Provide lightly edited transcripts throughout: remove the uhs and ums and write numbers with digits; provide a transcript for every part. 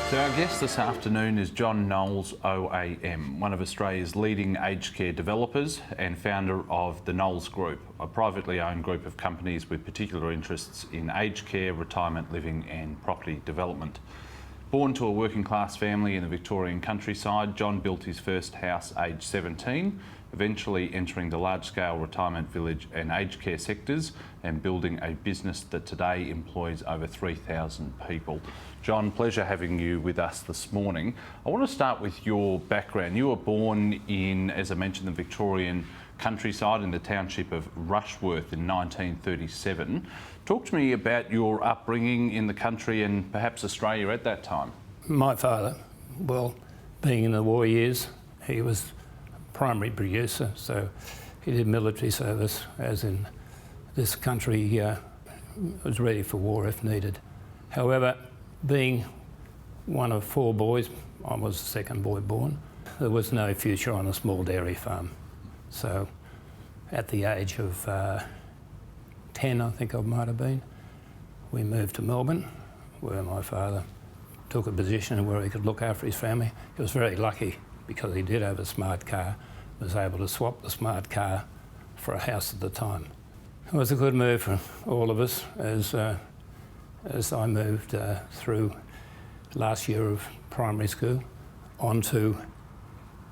So our guest this afternoon is John Knowles OAM, one of Australia's leading aged care developers and founder of the Knowles Group, a privately owned group of companies with particular interests in aged care, retirement living and property development. Born to a working class family in the Victorian countryside, John built his first house aged 17, eventually entering the large-scale retirement village and aged care sectors and building a business that today employs over 3,000 people. John, pleasure having you with us this morning. I want to start with your background. You were born in, as I mentioned, the Victorian countryside in the township of Rushworth in 1937. Talk to me about your upbringing in the country and perhaps Australia at that time. My father, well, being in the war years, he was a primary producer, so he did military service, as in this country was ready for war if needed. However, being one of four boys, I was the second boy born, there was no future on a small dairy farm. So at the age of 10, I think I might have been, we moved to Melbourne, where my father took a position where he could look after his family. He was very lucky because he did have a smart car, was able to swap the smart car for a house at the time. It was a good move for all of us as I moved through last year of primary school onto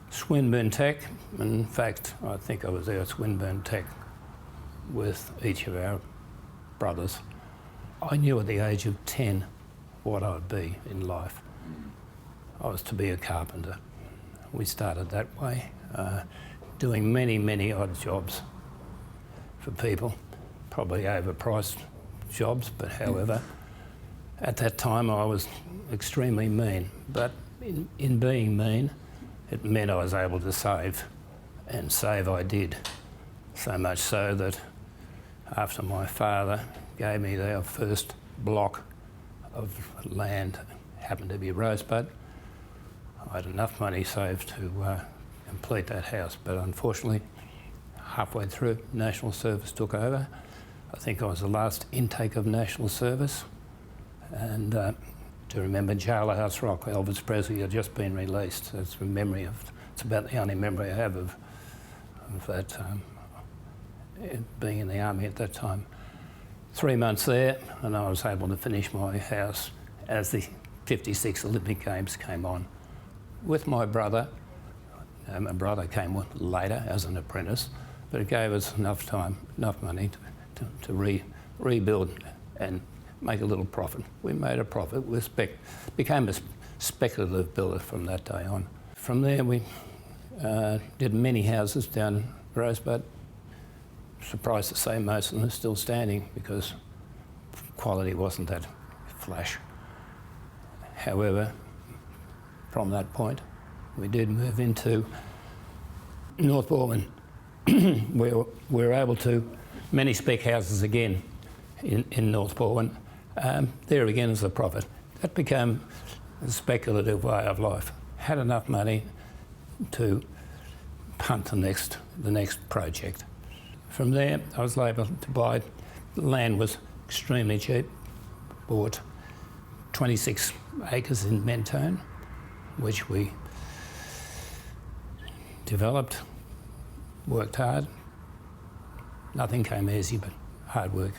Swinburne Tech. In fact, I think I was there at Swinburne Tech with each of our brothers. I knew at the age of 10 what I'd be in life. I was to be a carpenter. We started that way, doing many, many odd jobs for people, probably overpriced jobs, but however, at that time I was extremely mean. But in being mean, it meant I was able to save, and save I did. So much so that after my father gave me their first block of land, happened to be Rosebud, I had enough money saved to complete that house. But unfortunately, halfway through, National Service took over. I think I was the last intake of National Service. And to remember Jailhouse Rock, Elvis Presley had just been released. That's a memory of, it's about the only memory I have of that, being in the army at that time. 3 months there, and I was able to finish my house as the 56 Olympic Games came on. With my brother, my brother came later as an apprentice, but it gave us enough time, enough money to rebuild and make a little profit. We made a profit. We became a speculative builder from that day on. From there we did many houses down Rosebud. Surprised to say most of them are still standing because quality wasn't that flash. However, from that point, we did move into North Balwyn, where we were able to, many spec houses again in North Balwyn. There again is a profit. That became a speculative way of life. Had enough money to punt the next project. From there, I was able to buy, land was extremely cheap. Bought 26 acres in Mentone, which we developed, worked hard. Nothing came easy, but hard work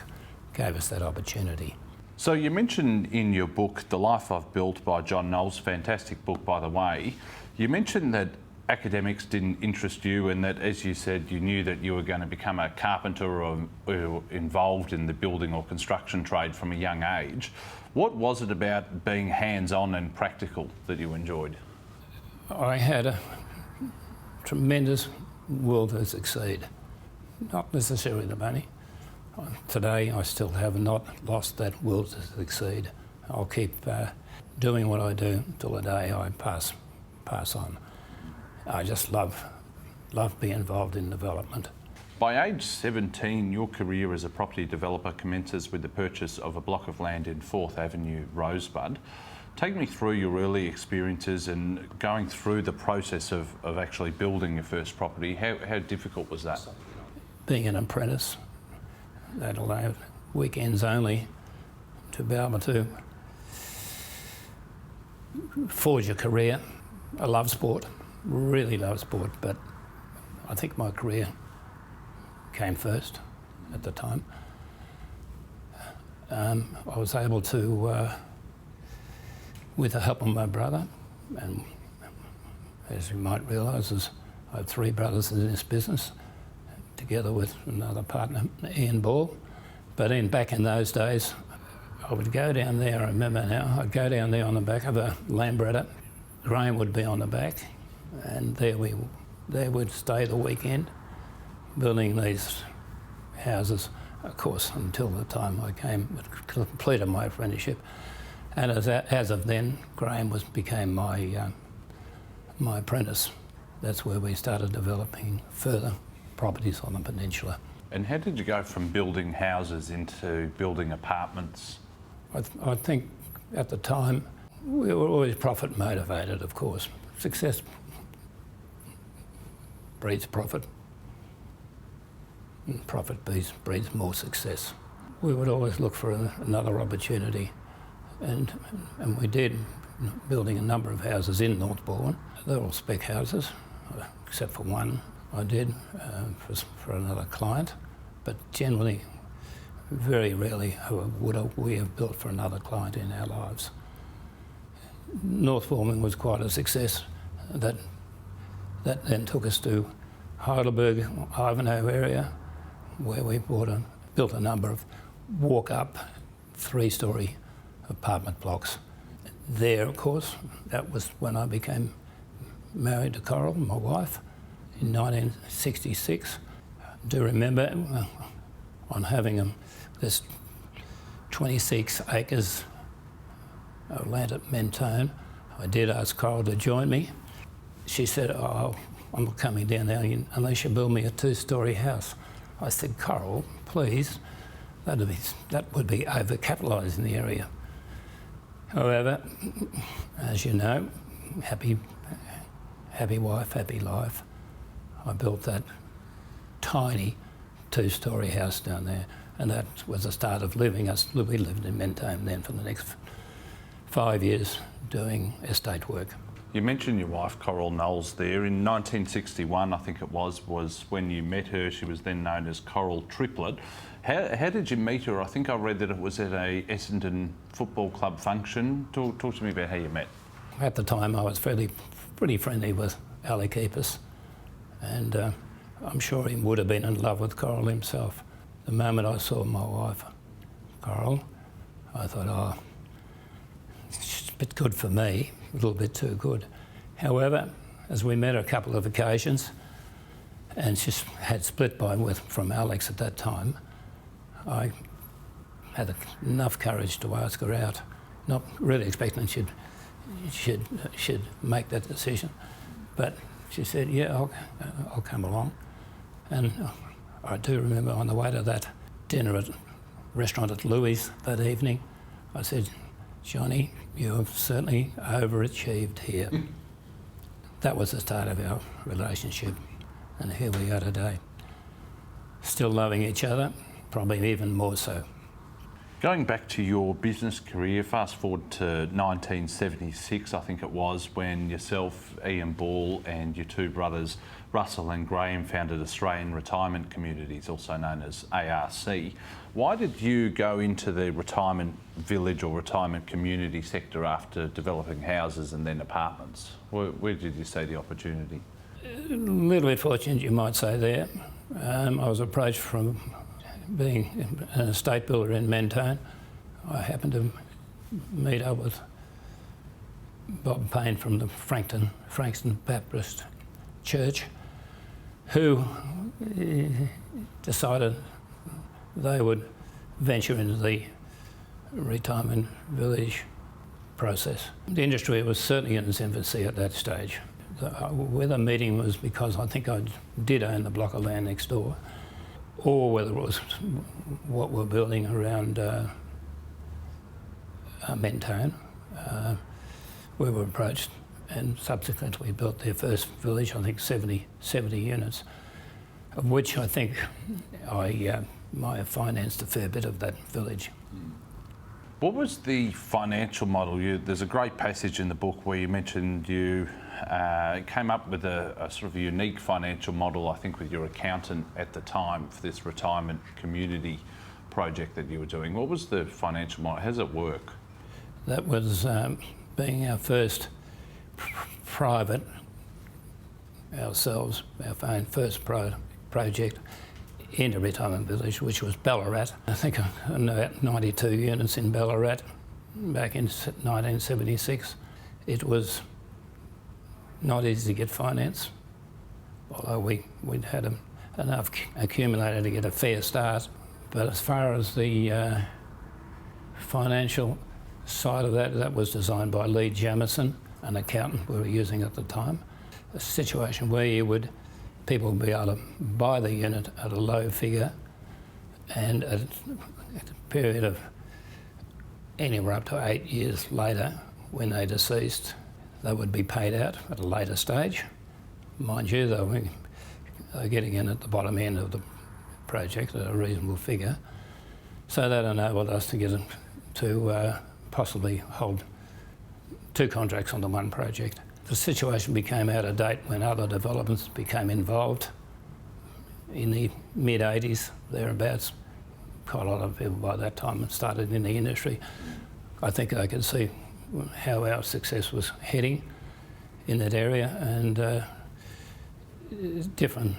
gave us that opportunity. So you mentioned in your book, The Life I've Built by John Knowles, fantastic book by the way, you mentioned that academics didn't interest you and that, as you said, you knew that you were going to become a carpenter or involved in the building or construction trade from a young age. What was it about being hands-on and practical that you enjoyed? I had a tremendous will to succeed, not necessarily the money. Today I still have not lost that will to succeed. I'll keep doing what I do till the day I pass on. I just love being involved in development. By age 17, your career as a property developer commences with the purchase of a block of land in 4th Avenue, Rosebud. Take me through your early experiences and going through the process of actually building your first property. How difficult was that? Being an apprentice, that allowed weekends only to be able to forge a career. I love sport, really love sport, but I think my career came first at the time. I was able to, with the help of my brother, and as you might realise, I have 3 brothers in this business, together with another partner, Ian Ball. But back in those days, I would go down there, I remember now, I'd go down there on the back of a Lambretta, Graham would be on the back, and there we'd stay the weekend, building these houses, of course, until the time I completed my apprenticeship. And as of then, Graham became my apprentice. That's where we started developing further properties on the peninsula. And how did you go from building houses into building apartments? I think at the time we were always profit motivated, of course. Success breeds profit, and profit breeds more success. We would always look for another opportunity, and we did, building a number of houses in North Balwyn. They're all spec houses, except for one I did for another client, but generally, very rarely would we have built for another client in our lives. North Balwyn was quite a success. That then took us to Heidelberg, Ivanhoe area, where we built a number of walk-up 3-storey apartment blocks. There, of course, that was when I became married to Coral, my wife, in 1966. I do remember on having this 26 acres of land at Mentone, I did ask Coral to join me. She said, "Oh, I'm not coming down there unless you build me a 2-storey house." I said, "Coral, please, that would be overcapitalising the area." However, as you know, happy wife, happy life. I built that tiny 2-storey house down there, and that was the start of living. We lived in Mentone then for the next 5 years doing estate work. You mentioned your wife, Coral Knowles, there. In 1961, I think it was when you met her. She was then known as Coral Triplet. How did you meet her? I think I read that it was at a Essendon Football Club function. Talk to me about how you met. At the time, I was pretty friendly with Ali Keepers, and I'm sure he would have been in love with Coral himself. The moment I saw my wife, Coral, I thought, oh, it's a bit good for me, a little bit too good. However, as we met a couple of occasions, and she had split from Alex at that time, I had enough courage to ask her out, not really expecting she'd make that decision, but she said, "Yeah, I'll come along." And I do remember on the way to that dinner at restaurant at Louis that evening, I said, "Johnny, you have certainly overachieved here." That was the start of our relationship, and here we are today. Still loving each other, probably even more so. Going back to your business career, fast forward to 1976, I think it was, when yourself, Ian Ball, and your 2 brothers, Russell and Graham, founded Australian Retirement Communities, also known as ARC. Why did you go into the retirement village or retirement community sector after developing houses and then apartments? Where did you see the opportunity? A little bit fortunate, you might say, there. I was approached from being an estate builder in Mentone. I happened to meet up with Bob Payne from the Frankston Baptist Church, who decided they would venture into the retirement village process. The industry was certainly in its infancy at that stage. Whether the meeting was because I think I did own the block of land next door, or whether it was what we're building around Mentone, we were approached, and subsequently built their first village, I think 70 units, of which I think I might have financed a fair bit of that village. What was the financial model? There's a great passage in the book where you mentioned you came up with a sort of a unique financial model, I think, with your accountant at the time for this retirement community project that you were doing. What was the financial model? How does it work? That was being our first private, ourselves, our own first project into retirement village, which was Ballarat. I think about 92 units in Ballarat back in 1976. It was not easy to get finance, although we'd had enough accumulated to get a fair start. But as far as the financial side of that was designed by Lee Jamison, an accountant we were using at the time. A situation where people would be able to buy the unit at a low figure, and at a period of anywhere up to 8 years later, when they deceased, they would be paid out at a later stage. Mind you, they were getting in at the bottom end of the project at a reasonable figure. So that enabled us to get them to possibly hold 2 contracts on the one project. The situation became out of date when other developments became involved in the mid-80s, thereabouts. Quite a lot of people by that time had started in the industry. I think they could see how our success was heading in that area, and different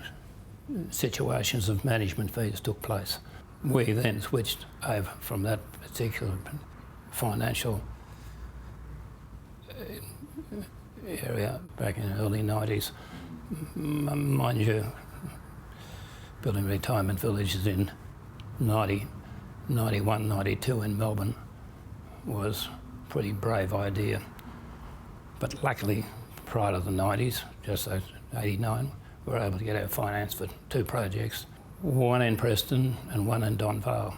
situations of management fees took place. We then switched over from that particular financial area back in the early 90s. Mind you, building retirement villages in 90, 91, 92 in Melbourne was a pretty brave idea. But luckily, prior to the 90s, just 89, we were able to get our finance for 2 projects, one in Preston and one in Don Vale.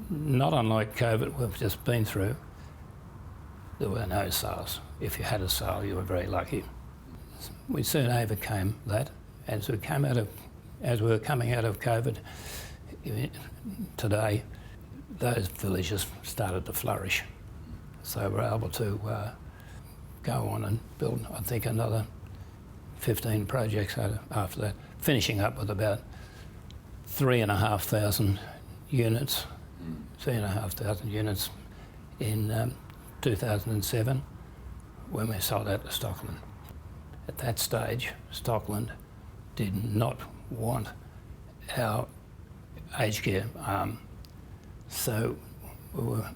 Not unlike COVID we've just been through, there were no sales. If you had a sale, you were very lucky. We soon overcame that. As we were coming out of COVID today, those villages started to flourish. So we're able to go on and build, I think, another 15 projects after that, finishing up with about 3,500 units, 3,500 units in 2007 when we sold out to Stockland. At that stage, Stockland did not want our aged care arm, so we were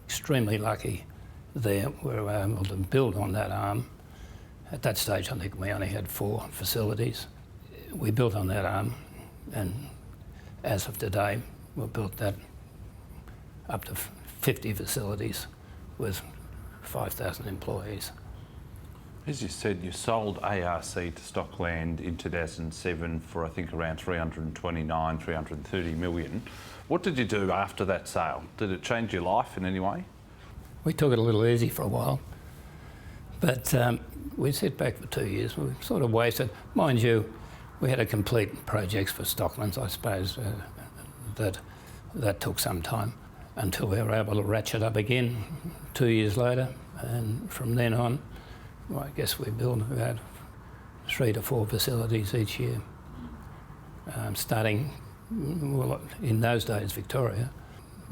extremely lucky there. We were able to build on that arm. At that stage, I think we only had 4 facilities. We built on that arm, and as of today, we've built that up to 50 facilities with 5,000 employees. As you said, you sold ARC to Stockland in 2007 for, I think, around 329, 330 million. What did you do after that sale? Did it change your life in any way? We took it a little easy for a while, but we sat back for 2 years. We sort of wasted. Mind you, we had to complete projects for Stocklands, I suppose, that took some time until we were able to ratchet up again 2 years later, and from then on, well, I guess we built about 3 to 4 facilities each year. Starting, well, in those days, Victoria,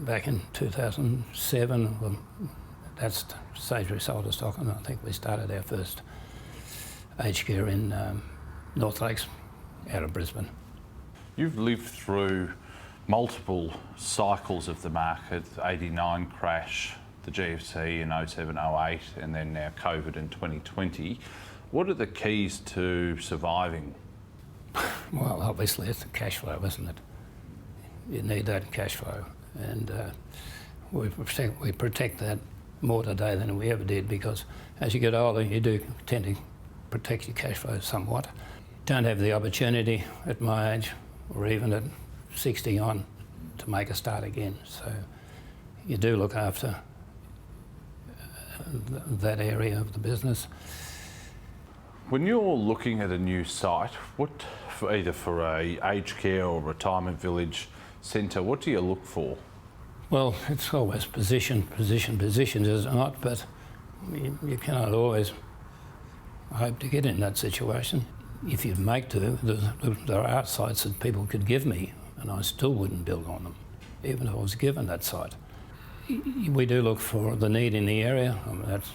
back in 2007, well, that's the stage we sold to Stockland. I think we started our first aged care in North Lakes, out of Brisbane. You've lived through multiple cycles of the market, the 89 crash, the GFC in 07, 08, and then now COVID in 2020. What are the keys to surviving? Well, obviously it's the cash flow, isn't it? You need that cash flow, and we protect that more today than we ever did, because as you get older, you do tend to protect your cash flow somewhat. Don't have the opportunity at my age, or even at 60 on, to make a start again. So you do look after that area of the business. When you're looking at a new site, either for a aged care or retirement village centre, what do you look for? Well, it's always position, is it not? But you cannot always hope to get in that situation. If you'd make to, there are sites that people could give me and I still wouldn't build on them, even if I was given that site. We do look for the need in the area. I mean, that's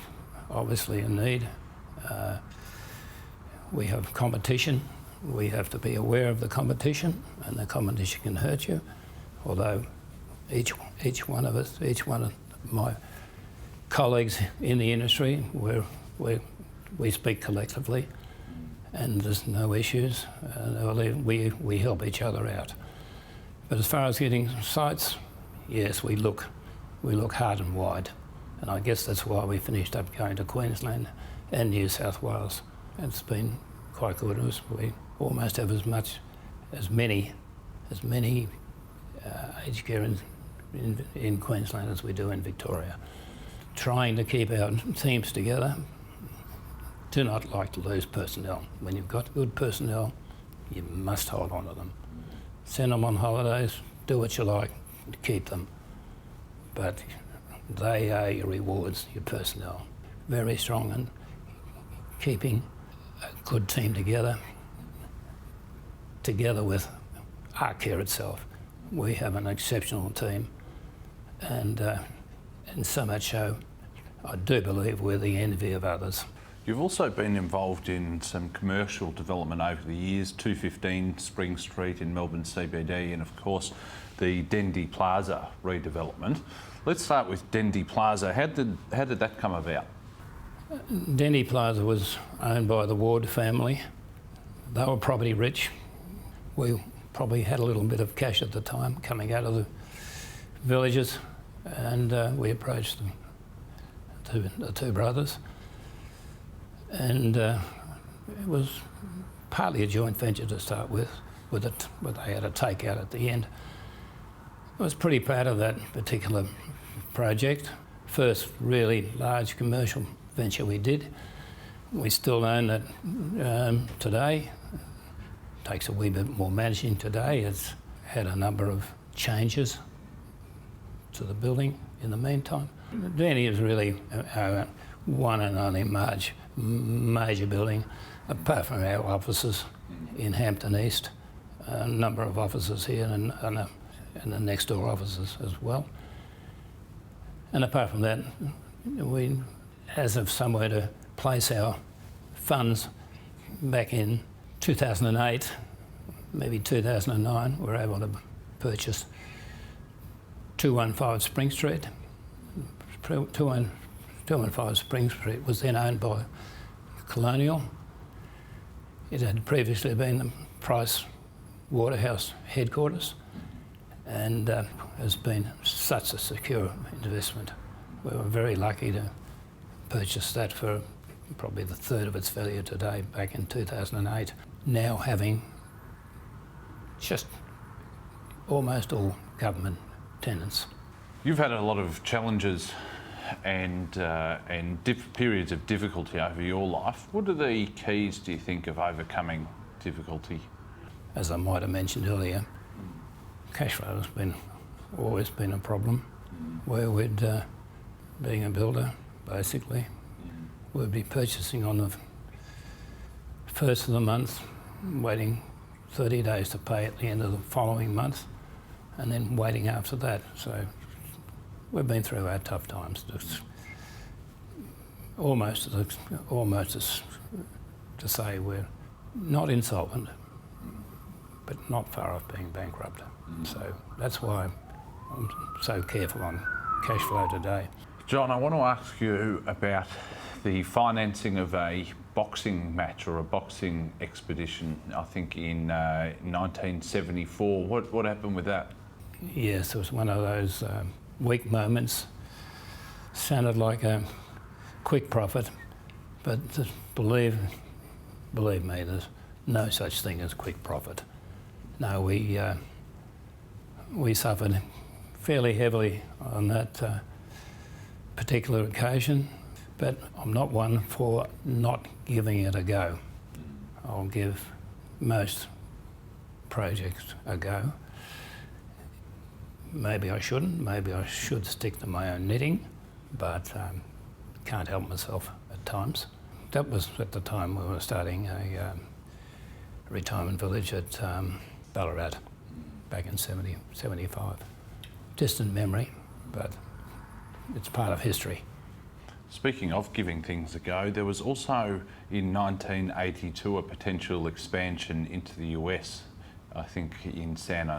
obviously a need. We have competition. We have to be aware of the competition, and the competition can hurt you. Although each one of us, each one of my colleagues in the industry, we speak collectively, and there's no issues. We help each other out. But as far as getting sites, yes, we look hard and wide, and I guess that's why we finished up going to Queensland and New South Wales. It's been quite good. We almost have as many aged care in Queensland as we do in Victoria. Trying to keep our teams together. Do not like to lose personnel. When you've got good personnel, you must hold on to them. Send them on holidays, do what you like to keep them. But they are your rewards, your personnel. Very strong in keeping a good team together with Arcare itself. We have an exceptional team, and so much so, I do believe we're the envy of others. You've also been involved in some commercial development over the years, 215 Spring Street in Melbourne CBD, and of course the Dendy Plaza redevelopment. Let's start with Dendy Plaza. How did that come about? Dendy Plaza was owned by the Ward family. They were property rich. We probably had a little bit of cash at the time coming out of the villages, and we approached the two brothers. And it was partly a joint venture to start with it, but they had a takeout at the end. I was pretty proud of that particular project. First really large commercial venture we did. We still own it today. Takes a wee bit more managing today. It's had a number of changes to the building in the meantime. Dendy is really our one and only major building, apart from our offices in Hampton East, a number of offices here and the next door offices as well. And apart from that, we, as of somewhere to place our funds back in 2008, maybe 2009, we were able to purchase 215 Spring Street. 215 Spring Street was then owned by Colonial. It had previously been the Price Waterhouse headquarters, and has been such a secure investment. We were very lucky to purchase that for probably the third of its value today, back in 2008. Now having just almost all government tenants. You've had a lot of challenges and periods of difficulty over your life. What are the keys, do you think, of overcoming difficulty? As I might have mentioned earlier, cash flow has always been a problem. Where we'd, being a builder, basically, we'd be purchasing on the first of the month, waiting 30 days to pay at the end of the following month, and then waiting after that. So we've been through our tough times. It's almost as to say we're not insolvent, but not far off being bankrupt. So that's why I'm so careful on cash flow today. John, I want to ask you about the financing of a boxing match or a boxing expedition, I think in 1974. What happened with that? Yes, it was one of those weak moments. Sounded like a quick profit, but believe me, there's no such thing as quick profit. No, we suffered fairly heavily on that particular occasion, but I'm not one for not giving it a go. I'll give most projects a go. maybe I shouldn't, maybe I should stick to my own knitting, but can't help myself at times. That was at the time we were starting a retirement village at Ballarat back in 75. Distant memory, but it's part of history. Speaking of giving things a go, there was also in 1982 a potential expansion into the US, I think in San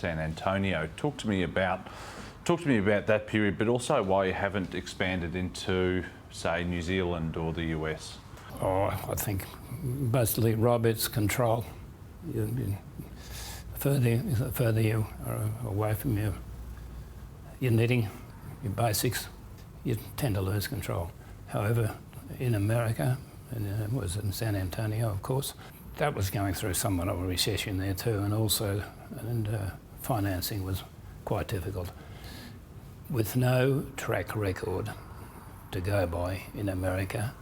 Antonio. Talk to me about that period, but also why you haven't expanded into, say, New Zealand or the US. Oh, I think basically, Rob, it's control. The further you are away from your knitting, your basics, you tend to lose control. However, in America, and it was in San Antonio, of course, that was going through somewhat of a recession there too, and financing was quite difficult. With no track record to go by in America,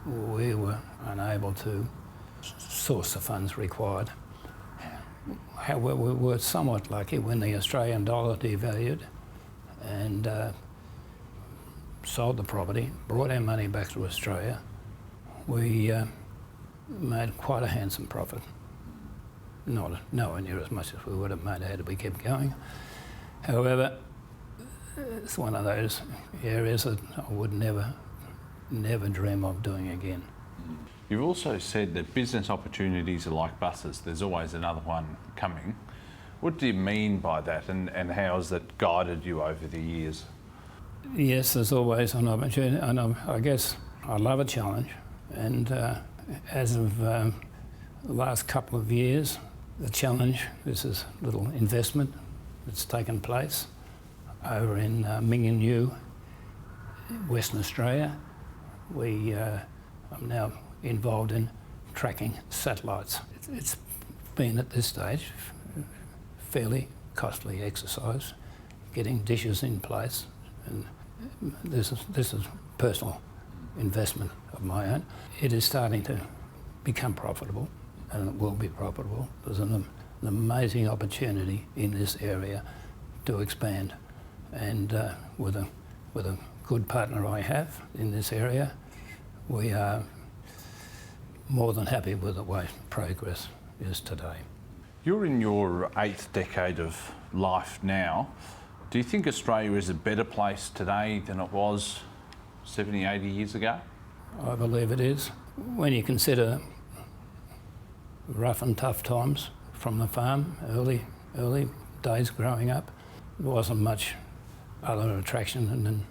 we were unable to source the funds required. However, we were somewhat lucky when the Australian dollar devalued and sold the property, brought our money back to Australia. We made quite a handsome profit. Nowhere near as much as we would have made had we kept going. However, it's one of those areas that I would never dream of doing again. You've also said that business opportunities are like buses. There's always another one coming. What do you mean by that, and how has that guided you over the years? Yes, there's always an opportunity, and I guess I love a challenge. And as of the last couple of years, the challenge, this is a little investment that's taken place over in Minginoo, Western Australia. I'm now involved in tracking satellites. It's been at this stage fairly costly exercise, getting dishes in place, and this is personal investment of my own. It is starting to become profitable, and it will be profitable. There's an amazing opportunity in this area to expand, and with a good partner I have in this area, we are more than happy with the way progress is today. You're in your 8th decade of life now. Do you think Australia is a better place today than it was 70, 80 years ago? I believe it is. When you consider rough and tough times from the farm, early days growing up, there wasn't much other attraction than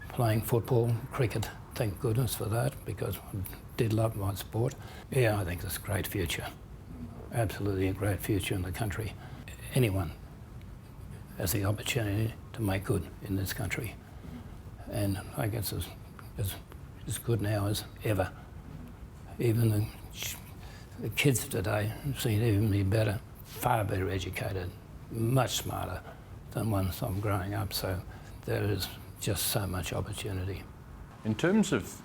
playing football, cricket. Thank goodness for that, because I did love my sport. Yeah, I think there's a great future. Absolutely a great future in the country. Anyone has the opportunity to make good in this country. And I guess it's as good now as ever. Even the kids today seem to even be better, far better educated, much smarter than once I'm growing up. So there is just so much opportunity. In terms of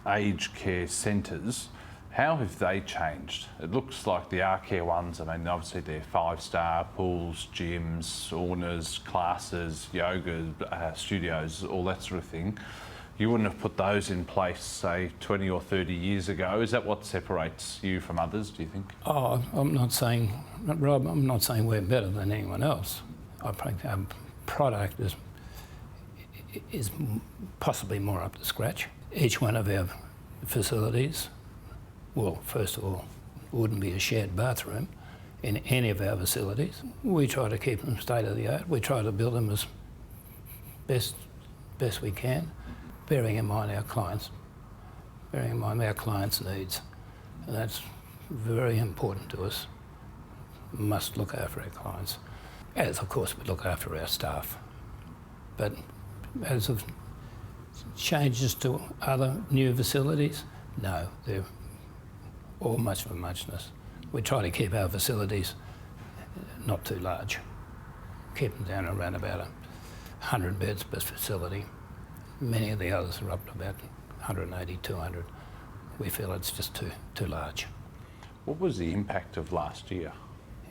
aged care centres, how have they changed? It looks like the Arcare ones, I mean, obviously they're 5-star, pools, gyms, saunas, classes, yoga studios, all that sort of thing. You wouldn't have put those in place, say, 20 or 30 years ago. Is that what separates you from others, do you think? Oh, I'm not saying, Rob, I'm not saying we're better than anyone else. I think our product is possibly more up to scratch. Each one of our facilities, well, first of all, wouldn't be a shared bathroom in any of our facilities. We try to keep them state of the art. We try to build them as best we can, bearing in mind our clients' needs. And that's very important to us. We must look after our clients, as of course we look after our staff. But as of changes to other new facilities, no, they're all much for muchness. We try to keep our facilities not too large. Keep them down around about 100 beds per facility. Many of the others are up to about 180, 200. We feel it's just too large. What was the impact of last year?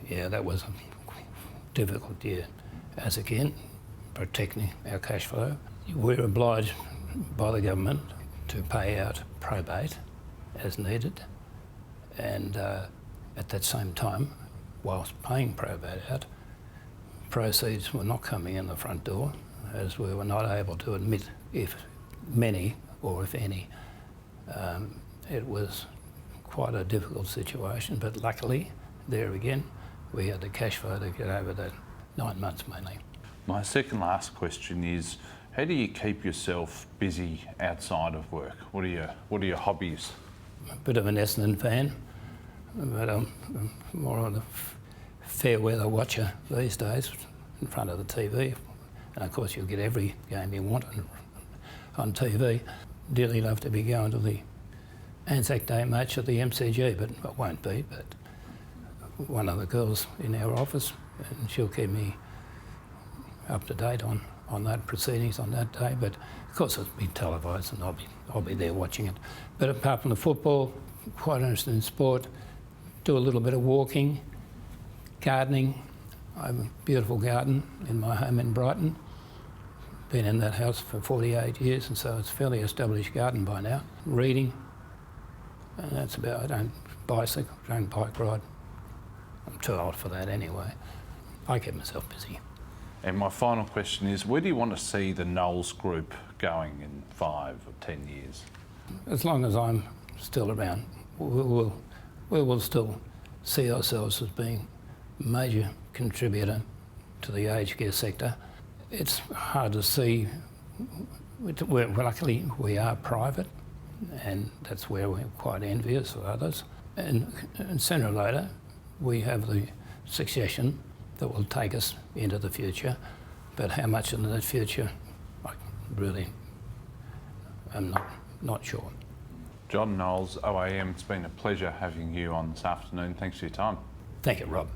Yeah, that was difficult year. As again, protecting our cash flow, we're obliged by the government to pay out probate as needed, and at that same time, whilst paying probate out, proceeds were not coming in the front door, as we were not able to admit if many or if any. It was quite a difficult situation, but luckily, there again, we had the cash flow to get over that 9 months mainly. My second last question is, how do you keep yourself busy outside of work? What are your hobbies? A bit of an Essendon fan, but I'm more of a fair weather watcher these days in front of the TV. And of course you'll get every game you want on TV. Dearly love to be going to the Anzac Day match at the MCG, but I won't be. But one of the girls in our office, and she'll keep me up to date on that proceedings on that day. But of course it'll be televised and I'll be there watching it. But apart from the football, quite interested in sport, do a little bit of walking, gardening. I have a beautiful garden in my home in Brighton. Been in that house for 48 years, and so it's a fairly established garden by now. Reading, and that's about it. I don't bicycle, don't bike ride. I'm too old for that anyway. I keep myself busy. And my final question is, where do you want to see the Knowles Group going in 5 or 10 years? As long as I'm still around, we will still see ourselves as being a major contributor to the aged care sector. It's hard to see. Luckily, we are private, and that's where we're quite envious of others. And sooner or later, we have the succession that will take us into the future. But how much into that future, I really am not sure. John Knowles OAM, it's been a pleasure having you on this afternoon. Thanks for your time. Thank you, Rob.